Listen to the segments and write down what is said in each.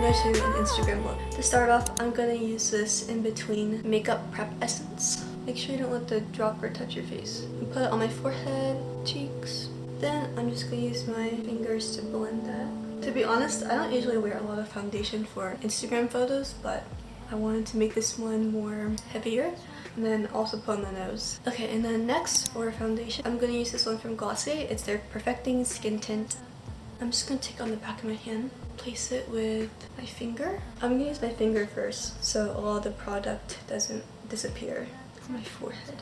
going to show you an Instagram look. To start off, I'm going to use this Inbetween Makeup Prep Essence. Make sure you don't let the dropper touch your face. And put it on my forehead, cheeks. Then I'm just going to use my fingers to blend that. To be honest, I don't usually wear a lot of foundation for Instagram photos, but I wanted to make this one more heavier. And then also put on the nose. Okay, and then next for foundation, I'm going to use this one from Glossier. It's their Perfectine Skin Tint. I'm just going to take on the back of my hand, place it with my finger. I'm going to use my finger first so a lot of the product doesn't disappear on my forehead.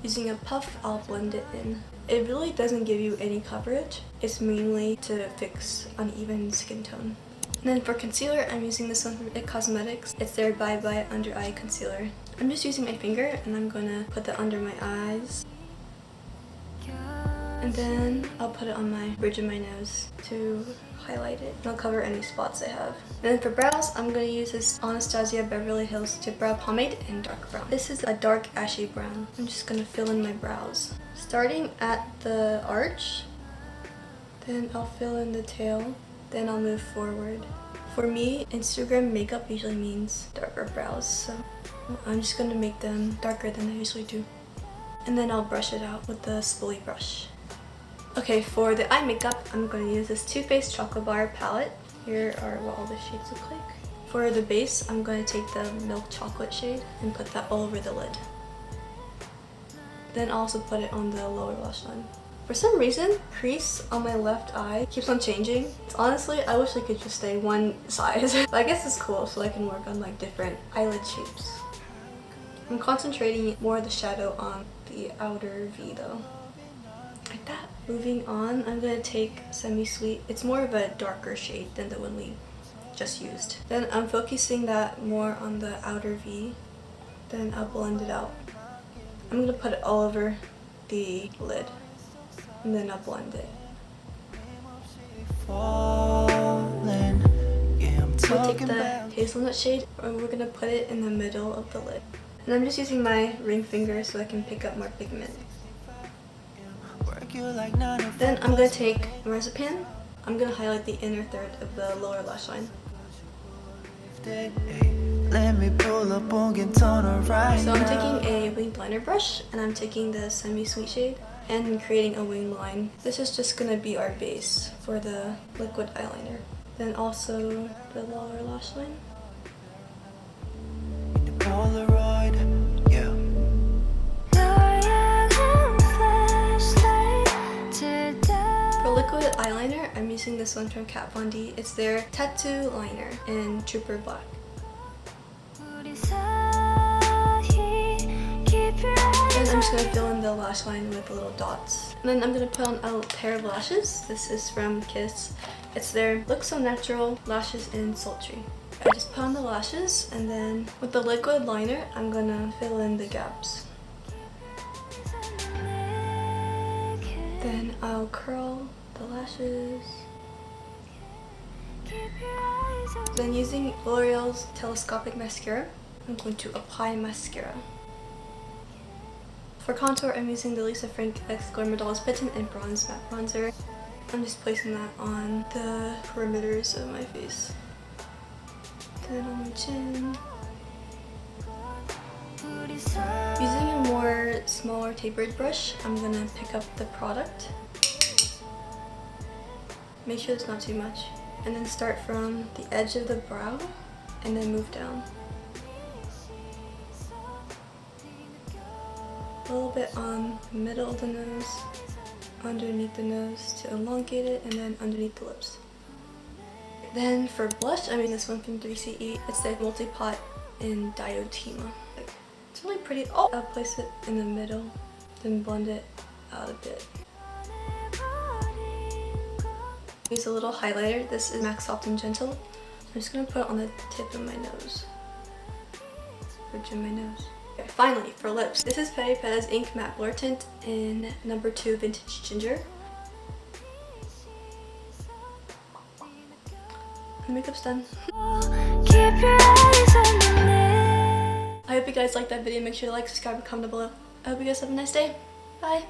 Using a puff, I'll blend it in. It really doesn't give you any coverage. It's mainly to fix uneven skin tone. And then for concealer, I'm using this one from It Cosmetics. It's their Bye Bye Under Eye Concealer. I'm just using my finger and I'm gonna put that under my eyes. And then I'll put it on my bridge of my nose to highlight it. And I'll cover any spots I have. And then for brows, I'm gonna use this Anastasia Beverly Hills Dipbrow Pomade in dark brown. This is a dark ashy brown. I'm just gonna fill in my brows. Starting at the arch, then I'll fill in the tail, then I'll move forward. For me, Instagram makeup usually means darker brows, so I'm just gonna make them darker than I usually do. And then I'll brush it out with the spoolie brush. Okay, for the eye makeup, I'm going to use this Too Faced Chocolate Bar palette. Here are what all the shades look like. For the base, I'm going to take the milk chocolate shade and put that all over the lid. Then also put it on the lower lash line. For some reason, crease on my left eye keeps on changing. Honestly, I wish I could just stay one size. But I guess it's cool so I can work on like different eyelid shapes. I'm concentrating more of the shadow on the outer V though. Like that. Moving on, I'm going to take Semi-Sweet. It's more of a darker shade than the one we just used. Then I'm focusing that more on the outer V. Then I'll blend it out. I'm going to put it all over the lid. And then I'll blend it. We'll take the hazelnut shade and we're going to put it in the middle of the lid. And I'm just using my ring finger so I can pick up more pigment. Then I'm going to take marzipan. I'm going to highlight the inner third of the lower lash line. So I'm taking a winged liner brush and I'm taking the Semi-Sweet shade and creating a winged line. This is just going to be our base for the liquid eyeliner. Then also the lower lash line. Polaroid, yeah. For liquid eyeliner, I'm using this one from Kat Von D. It's their Tattoo Liner in Trooper Black. Then I'm just going to fill in the lash line with little dots. And then I'm going to put on a pair of lashes. This is from Kiss. It's their Look So Natural Lashes in Sultry. I just put on the lashes and then with the liquid liner, I'm going to fill in the gaps. Then I'll curl the lashes. Then using Loreal's Telescopic mascara, I'm going to apply mascara. For contour, I'm using the Lisa Frank X Glamour Dolls Bitten and Bronze Matte Bronzer. I'm just placing that on the perimeters of my face. Then on my chin. Using a more smaller tapered brush, I'm gonna pick up the product. Make sure it's not too much. And then start from the edge of the brow and then move down. A little bit on the middle of the nose, underneath the nose to elongate it, and then underneath the lips. Then for blush, I'm using this one from 3CE. It's the Multipot in Diotima. It's really pretty. Oh, I'll place it in the middle, then blend it out a bit. Use a little highlighter. This is MAC Soft and Gentle. I'm just gonna put it on the tip of my nose, bridge of my nose. Okay, finally, for lips, this is Petit's Ink Matte Blur Tint in No. 2 Vintage Ginger. The makeup's done. I hope you guys liked that video. Make sure to like, subscribe, and comment below. I hope you guys have a nice day. Bye!